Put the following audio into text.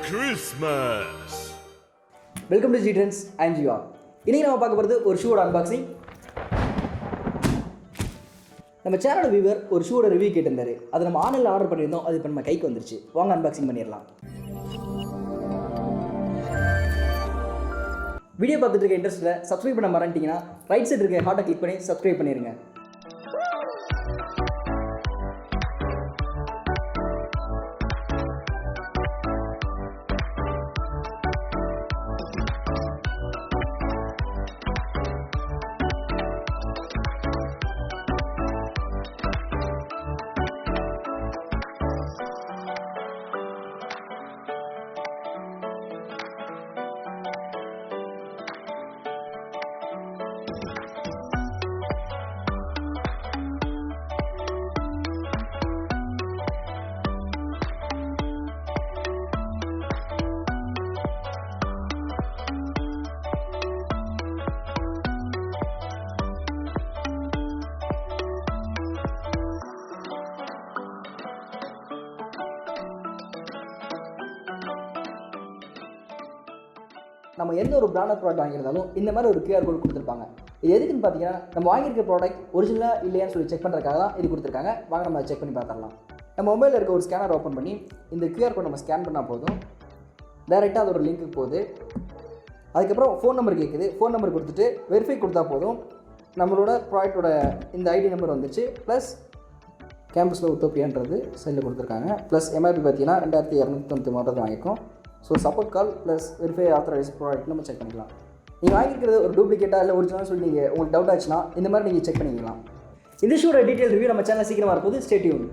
Christmas. Welcome to GTrendz. I am Jiva. இன்னைக்கு நம்ம பார்க்க போகிறது ஒரு ஷூவோட அன்பாக்சிங். நம்ம சேனலோட வியூவர் ஒரு ஷூவோட ரிவ்யூ கேட்டிருந்தாரு. அதை நம்ம ஆன்லைனில் ஆர்டர் பண்ணியிருந்தோம். அது இப்போ நம்ம கைக்கு வந்துருச்சு. வாங்க அன்பாக்சிங் பண்ணிடலாம். வீடியோ பார்த்துட்டு இருக்க இன்ட்ரெஸ்ட்டில் சப்ஸ்கிரைப் பண்ண மறந்துட்டீங்கன்னா ரைட் சைடு இருக்க ஹார்ட்டை கிளிக் பண்ணி சப்ஸ்கிரைப் பண்ணிடுங்க. நம்ம எந்த ஒரு பிராண்டட் ப்ராடக்ட் வாங்கியிருந்தாலும் இந்த மாதிரி ஒரு QR கோட் கொடுத்துருப்பாங்க. இது எதுக்குன்னு பார்த்தீங்கன்னா நம்ம வாங்கியிருக்க ப்ராடக்ட் ஒரிஜினலாக இல்லையான்னு சொல்லி செக் பண்ணுறதுக்காக தான் இது கொடுத்துருக்காங்க. வாங்க நம்ம செக் பண்ணி பார்த்துடலாம். நம்ம மொபைலில் இருக்க ஒரு ஸ்கேனர் ஓப்பன் பண்ணி இந்த QR கோட் நம்ம ஸ்கேன் பண்ணால் போதும். டைரெக்டாக அது ஒரு லிங்க்கு போகுது. அதுக்கப்புறம் ஃபோன் நம்பர் கேட்குது. ஃபோன் நம்பர் கொடுத்துட்டு வெரிஃபை கொடுத்தா போதும். நம்மளோட ப்ராடக்டோட இந்த ஐடி நம்பர் வந்துச்சு. ப்ளஸ் கேம்பஸில் உத்தோப்பியான்றது சைடில் கொடுத்துருக்காங்க. ப்ளஸ் MRP பார்த்தீங்கன்னா 2293 வாங்கிக்கும். So support call plus verify authorise product நம்ம செக் பண்ணிக்கலாம். நீங்கள் வாங்கிக்கிறது ஒரு டூப்ளிகேட்டாக இல்லை ஒரிஜினல் சொல்லி நீங்கள் உங்களுக்கு டவுட் ஆச்சுன்னா இந்த மாதிரி நீங்கள் செக் பண்ணிக்கலாம். இந்த ஷூட டீட்டெயில் ரிவ்யூ நம்ம சேனல் சீக்கிரமாக இருக்கும். Stay tune.